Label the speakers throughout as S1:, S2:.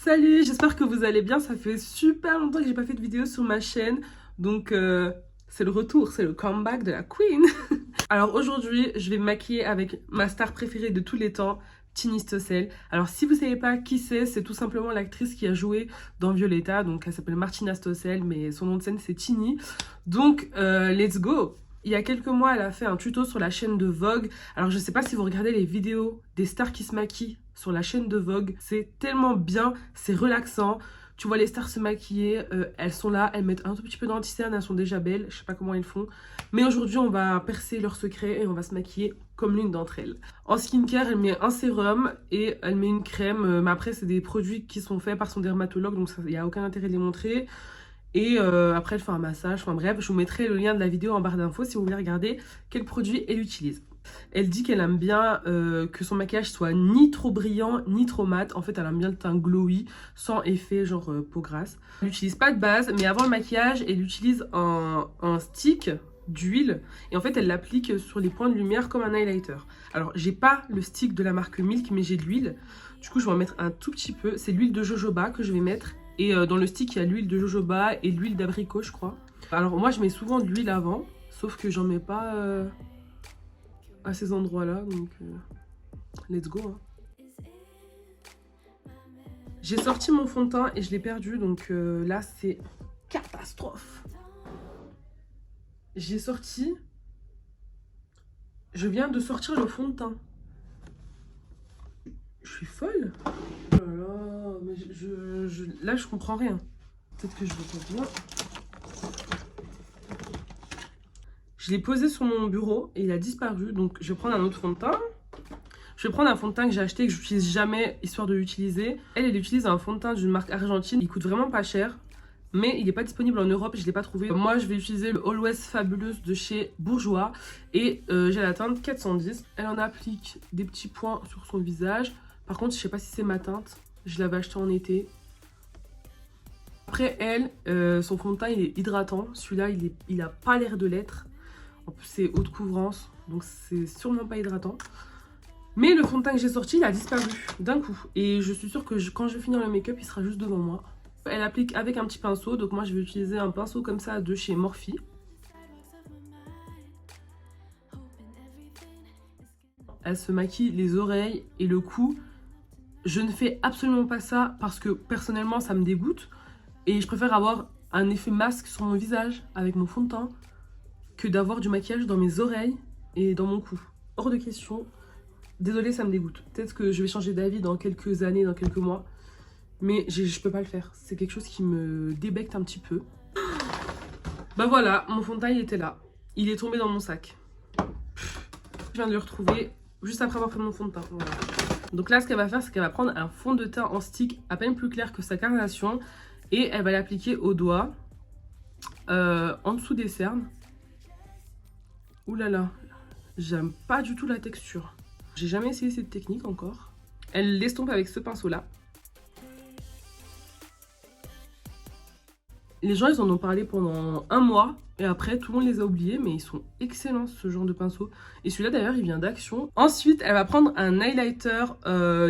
S1: Salut, j'espère que vous allez bien. Ça fait super longtemps que j'ai pas fait de vidéo sur ma chaîne. Donc, c'est le retour, c'est le comeback de la queen. Alors aujourd'hui, je vais me maquiller avec ma star préférée de tous les temps, Tini Stossel. Alors si vous savez pas qui c'est tout simplement l'actrice qui a joué dans Violetta. Donc elle s'appelle Martina Stossel, mais son nom de scène c'est Tini. Donc let's go. Il y a quelques mois, elle a fait un tuto sur la chaîne de Vogue. Alors je sais pas si vous regardez les vidéos des stars qui se maquillent sur la chaîne de Vogue. C'est tellement bien, c'est relaxant. Tu vois les stars se maquiller, elles sont là, elles mettent un tout petit peu d'anti-cerne, elles sont déjà belles. Je sais pas comment elles font. Mais aujourd'hui, on va percer leurs secrets et on va se maquiller comme l'une d'entre elles. En skincare, elle met un sérum et elle met une crème. Mais après, c'est des produits qui sont faits par son dermatologue, donc il n'y a aucun intérêt de les montrer. Et après, elle fait un massage. Enfin bref, je vous mettrai le lien de la vidéo en barre d'infos si vous voulez regarder quel produit elle utilise. Elle dit qu'elle aime bien que son maquillage soit ni trop brillant, ni trop mat. En fait, elle aime bien le teint glowy, sans effet genre peau grasse. Elle n'utilise pas de base, mais avant le maquillage, elle utilise un stick d'huile. Et en fait, elle l'applique sur les points de lumière comme un highlighter. Alors, j'ai pas le stick de la marque Milk, mais j'ai de l'huile. Du coup, je vais en mettre un tout petit peu. C'est l'huile de jojoba que je vais mettre. Et dans le stick, il y a l'huile de jojoba et l'huile d'abricot, je crois. Alors, moi, je mets souvent de l'huile avant, sauf que j'en mets pas à ces endroits-là. Donc, let's go. Hein. J'ai sorti mon fond de teint et je l'ai perdu. Donc là, c'est catastrophe. J'ai sorti... Je viens de sortir le fond de teint. Je suis folle. Oh là là, mais là, je comprends rien. Peut-être que je vois pas bien. Je l'ai posé sur mon bureau et il a disparu. Donc, je vais prendre un autre fond de teint. Je vais prendre un fond de teint que j'ai acheté et que j'utilise jamais, histoire de l'utiliser. Elle utilise un fond de teint d'une marque argentine. Il coûte vraiment pas cher. Mais il n'est pas disponible en Europe, je ne l'ai pas trouvé. Moi, je vais utiliser le Always Fabulous de chez Bourjois. Et j'ai la teinte 410. Elle en applique des petits points sur son visage. Par contre, je ne sais pas si c'est ma teinte. Je l'avais acheté en été. Après, elle, son fond de teint, il est hydratant. Celui-là, il n'a pas l'air de l'être. En plus, c'est haute couvrance. Donc, c'est sûrement pas hydratant. Mais le fond de teint que j'ai sorti, il a disparu d'un coup. Et je suis sûre que quand je vais finir le make-up, il sera juste devant moi. Elle applique avec un petit pinceau, donc moi je vais utiliser un pinceau comme ça de chez Morphe. Elle se maquille les oreilles et le cou. Je ne fais absolument pas ça parce que personnellement ça me dégoûte. Et je préfère avoir un effet masque sur mon visage avec mon fond de teint que d'avoir du maquillage dans mes oreilles et dans mon cou. Hors de question. Désolée, ça me dégoûte. Peut-être que je vais changer d'avis dans quelques années, dans quelques mois. Mais je peux pas le faire. C'est quelque chose qui me débecte un petit peu. Bah voilà, mon fond de teint il était là. Il est tombé dans mon sac. Je viens de le retrouver juste après avoir fait mon fond de teint. Voilà. Donc là, ce qu'elle va faire, c'est qu'elle va prendre un fond de teint en stick à peine plus clair que sa carnation. Et elle va l'appliquer au doigt. En dessous des cernes. Ouh là là. J'aime pas du tout la texture. J'ai jamais essayé cette technique encore. Elle l'estompe avec ce pinceau là. Les gens, ils en ont parlé pendant un mois. Et après, tout le monde les a oubliés. Mais ils sont excellents, ce genre de pinceau. Et celui-là, d'ailleurs, il vient d'Action. Ensuite, elle va prendre un highlighter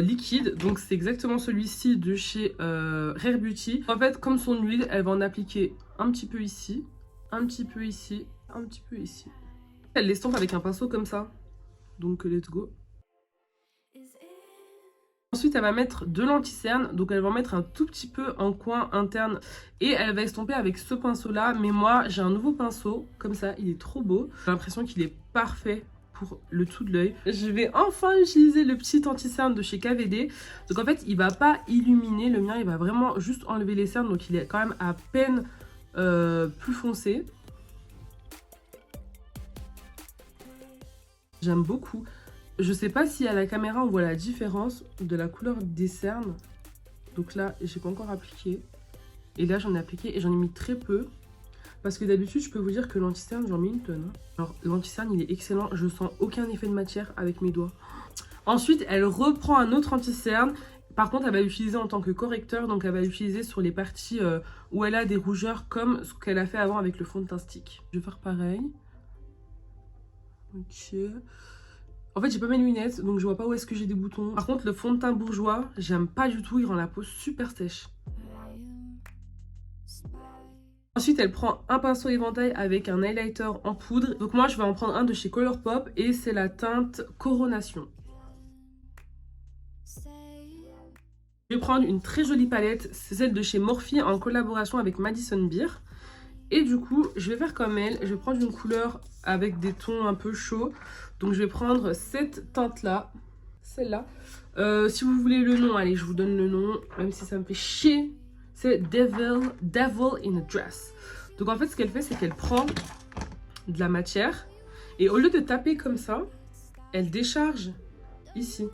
S1: liquide. Donc, c'est exactement celui-ci de chez Rare Beauty. En fait, comme son huile, elle va en appliquer un petit peu ici. Un petit peu ici. Un petit peu ici. Elle l'estompe avec un pinceau comme ça. Donc, let's go. Ensuite, elle va mettre de l'anti-cerne, donc elle va en mettre un tout petit peu en coin interne et elle va estomper avec ce pinceau-là. Mais moi, j'ai un nouveau pinceau, comme ça, il est trop beau. J'ai l'impression qu'il est parfait pour le dessous de l'œil. Je vais enfin utiliser le petit anti-cerne de chez KVD. Donc en fait, il va pas illuminer, le mien, il va vraiment juste enlever les cernes, donc il est quand même à peine plus foncé. J'aime beaucoup. Je sais pas si à la caméra on voit la différence de la couleur des cernes. Donc là, j'ai pas encore appliqué. Et là, j'en ai appliqué et j'en ai mis très peu. Parce que d'habitude, je peux vous dire que l'anti-cerne, j'en mets une tonne. Hein. Alors, l'anti-cerne, il est excellent. Je sens aucun effet de matière avec mes doigts. Ensuite, elle reprend un autre anti-cerne. Par contre, elle va l'utiliser en tant que correcteur. Donc, elle va l'utiliser sur les parties où elle a des rougeurs comme ce qu'elle a fait avant avec le fond de teint stick. Je vais faire pareil. Ok. En fait, j'ai pas mes lunettes, donc je vois pas où est-ce que j'ai des boutons. Par contre, le fond de teint bourgeois, j'aime pas du tout, il rend la peau super sèche. Ensuite, elle prend un pinceau éventail avec un highlighter en poudre. Donc moi, je vais en prendre un de chez Colourpop et c'est la teinte Coronation. Je vais prendre une très jolie palette, c'est celle de chez Morphe en collaboration avec Madison Beer. Et du coup, je vais faire comme elle, je vais prendre une couleur avec des tons un peu chauds. Donc je vais prendre cette teinte-là, celle-là. Si vous voulez le nom, allez, je vous donne le nom, même si ça me fait chier. C'est Devil in a Dress. Donc en fait, ce qu'elle fait, c'est qu'elle prend de la matière et au lieu de taper comme ça, elle décharge ici.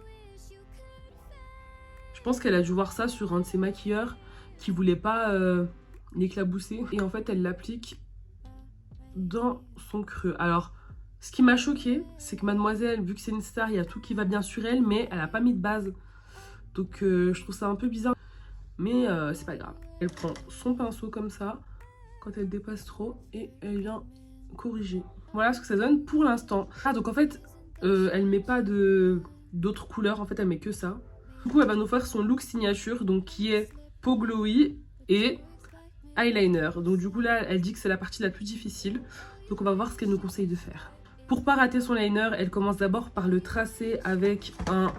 S1: Je pense qu'elle a dû voir ça sur un de ses maquilleurs qui voulait pas l'éclabousser. Et en fait, elle l'applique dans son creux. Alors, ce qui m'a choqué, c'est que mademoiselle, vu que c'est une star, il y a tout qui va bien sur elle, mais elle n'a pas mis de base. Donc je trouve ça un peu bizarre. Mais c'est pas grave. Elle prend son pinceau comme ça, quand elle dépasse trop, et elle vient corriger. Voilà ce que ça donne pour l'instant. Ah, donc en fait, elle met pas d'autres couleurs, en fait, elle met que ça. Du coup, elle va nous faire son look signature, donc qui est peau glowy et eyeliner. Donc du coup, là, elle dit que c'est la partie la plus difficile. Donc on va voir ce qu'elle nous conseille de faire. Pour pas rater son liner, elle commence d'abord par le tracer avec un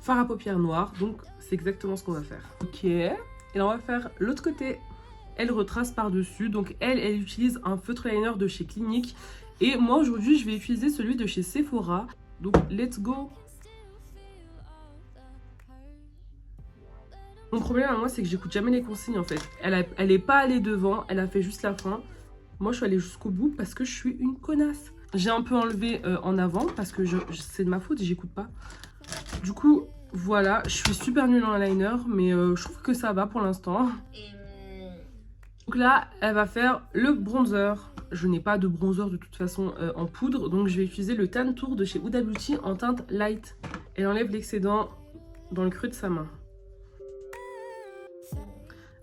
S1: fard à paupières noir. Donc c'est exactement ce qu'on va faire. Ok, et là on va faire l'autre côté. Elle retrace par-dessus. Donc elle utilise un feutre liner de chez Clinique. Et moi aujourd'hui, je vais utiliser celui de chez Sephora. Donc let's go. Mon problème à moi, c'est que j'écoute jamais les consignes en fait. Elle est pas allée devant, elle a fait juste la fin. Moi, je suis allée jusqu'au bout parce que je suis une connasse. J'ai un peu enlevé en avant parce que c'est de ma faute et j'écoute pas. Du coup, voilà, je suis super nulle en eyeliner, mais je trouve que ça va pour l'instant. Donc là, elle va faire le bronzer. Je n'ai pas de bronzer de toute façon en poudre, donc je vais utiliser le Tan Tour de chez Huda Beauty en teinte light. Elle enlève l'excédent dans le creux de sa main.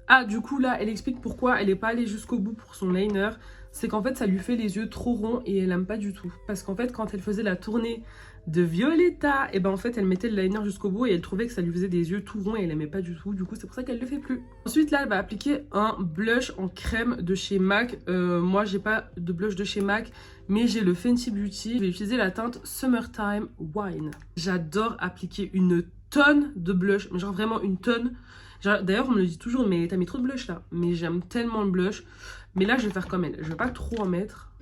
S1: Ah, du coup, là, elle explique pourquoi elle n'est pas allée jusqu'au bout pour son liner. C'est qu'en fait, ça lui fait les yeux trop ronds et elle n'aime pas du tout. Parce qu'en fait, quand elle faisait la tournée de Violetta, et ben en fait, elle mettait le liner jusqu'au bout et elle trouvait que ça lui faisait des yeux tout ronds et elle n'aimait pas du tout. Du coup, c'est pour ça qu'elle ne le fait plus. Ensuite, là, elle va appliquer un blush en crème de chez MAC. Moi, j'ai pas de blush de chez MAC, mais j'ai le Fenty Beauty. Je vais utiliser la teinte Summertime Wine. J'adore appliquer une tonne de blush, genre vraiment une tonne. D'ailleurs, on me le dit toujours, mais t'as mis trop de blush là. Mais j'aime tellement le blush. Mais là, je vais faire comme elle. Je vais pas trop en mettre.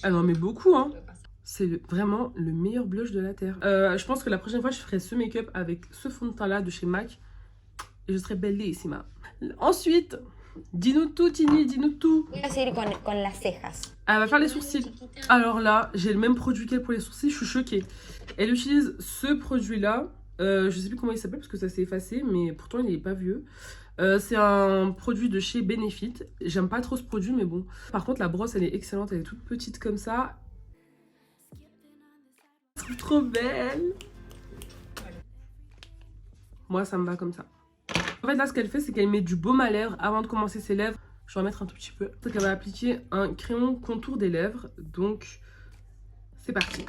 S1: Elle en met beaucoup, hein. C'est vraiment le meilleur blush de la terre. Je pense que la prochaine fois, je ferai ce make-up avec ce fond de teint là de chez MAC. Et je serai bellissima. Ensuite, dis-nous tout, Tini, dis-nous tout. Elle va faire les sourcils. Alors là, j'ai le même produit qu'elle pour les sourcils. Je suis choquée. Elle utilise ce produit-là. Je sais plus comment il s'appelle parce que ça s'est effacé, mais pourtant il est pas vieux. C'est un produit de chez Benefit. J'aime pas trop ce produit, mais bon. Par contre, la brosse, elle est excellente. Elle est toute petite comme ça. C'est trop belle. Moi, ça me va comme ça. En fait, là, ce qu'elle fait, c'est qu'elle met du baume à lèvres avant de commencer ses lèvres. Je vais en mettre un tout petit peu. Donc, elle va appliquer un crayon contour des lèvres. Donc, c'est parti.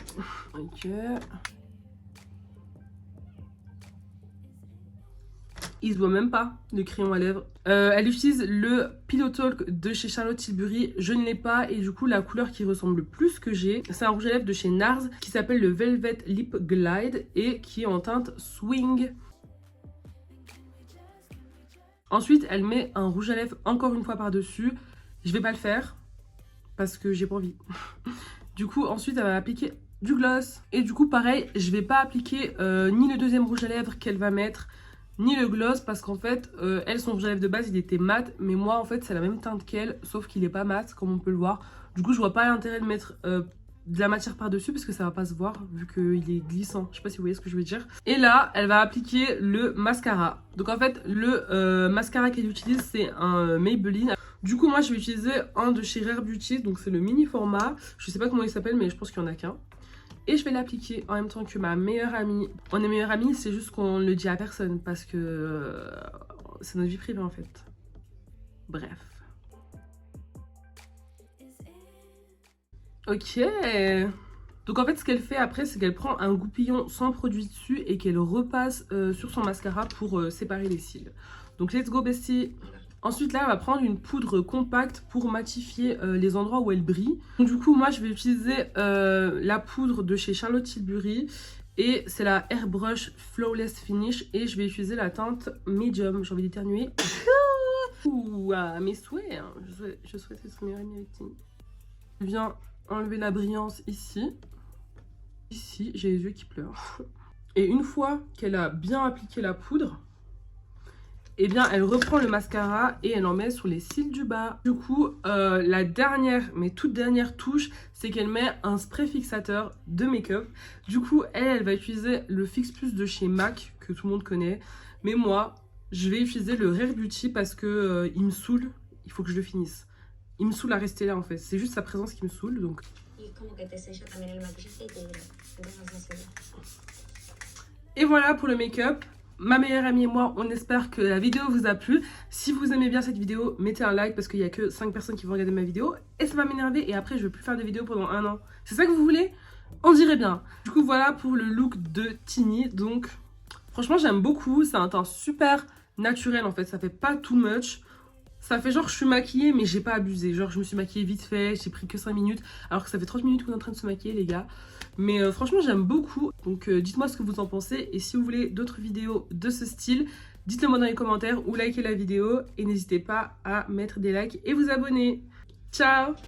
S1: Ok. Il se voit même pas de crayon à lèvres. Elle utilise le Pillow Talk de chez Charlotte Tilbury. Je ne l'ai pas et du coup la couleur qui ressemble le plus que j'ai, c'est un rouge à lèvres de chez NARS qui s'appelle le Velvet Lip Glide et qui est en teinte Swing. Ensuite, elle met un rouge à lèvres encore une fois par-dessus. Je vais pas le faire parce que j'ai pas envie. Du coup, ensuite, elle va appliquer du gloss. Et du coup, pareil, je vais pas appliquer ni le deuxième rouge à lèvres qu'elle va mettre, ni le gloss parce qu'en fait, elle, son rouge à lèvres de base, il était mat. Mais moi, en fait, c'est la même teinte qu'elle, sauf qu'il est pas mat, comme on peut le voir. Du coup, je vois pas l'intérêt de mettre de la matière par-dessus parce que ça va pas se voir vu qu'il est glissant. Je sais pas si vous voyez ce que je veux dire. Et là, elle va appliquer le mascara. Donc en fait, le mascara qu'elle utilise, c'est un Maybelline. Du coup, moi, je vais utiliser un de chez Rare Beauty. Donc c'est le mini format. Je sais pas comment il s'appelle, mais je pense qu'il y en a qu'un. Et je vais l'appliquer en même temps que ma meilleure amie. On est meilleure amie, c'est juste qu'on le dit à personne parce que c'est notre vie privée en fait. Bref. Ok. Donc en fait ce qu'elle fait après c'est qu'elle prend un goupillon sans produit dessus et qu'elle repasse sur son mascara pour séparer les cils. Donc let's go bestie. Ensuite là elle va prendre une poudre compacte pour matifier les endroits où elle brille. Donc du coup moi je vais utiliser la poudre de chez Charlotte Tilbury. Et c'est la Airbrush Flawless Finish. Et je vais utiliser la teinte Medium. J'ai envie d'éternuer. Ouh, à mes souhaits. Hein. Je souhaite être meilleure amie avec Tini. Je viens enlever la brillance ici. Ici, j'ai les yeux qui pleurent. Et une fois qu'elle a bien appliqué la poudre, eh bien, elle reprend le mascara et elle en met sur les cils du bas. Du coup, la dernière, mais toute dernière touche, c'est qu'elle met un spray fixateur de make-up. Du coup, elle va utiliser le Fix Plus de chez MAC, que tout le monde connaît. Mais moi, je vais utiliser le Rare Beauty parce que il me saoule. Il faut que je le finisse. Il me saoule à rester là, en fait. C'est juste sa présence qui me saoule, donc... Et voilà pour le make-up. Ma meilleure amie et moi, on espère que la vidéo vous a plu. Si vous aimez bien cette vidéo, mettez un like parce qu'il n'y a que 5 personnes qui vont regarder ma vidéo. Et ça va m'énerver et après je ne vais plus faire de vidéos pendant 1 an. C'est ça que vous voulez? On dirait bien. Du coup voilà pour le look de Tini. Donc franchement j'aime beaucoup. C'est un teint super naturel en fait. Ça fait pas too much. Ça fait genre je suis maquillée mais j'ai pas abusé. Genre je me suis maquillée vite fait, j'ai pris que 5 minutes. Alors que ça fait 30 minutes qu'on est en train de se maquiller les gars. Mais franchement j'aime beaucoup. Donc dites-moi ce que vous en pensez. Et si vous voulez d'autres vidéos de ce style, dites-le moi dans les commentaires ou likez la vidéo. Et n'hésitez pas à mettre des likes et vous abonner. Ciao!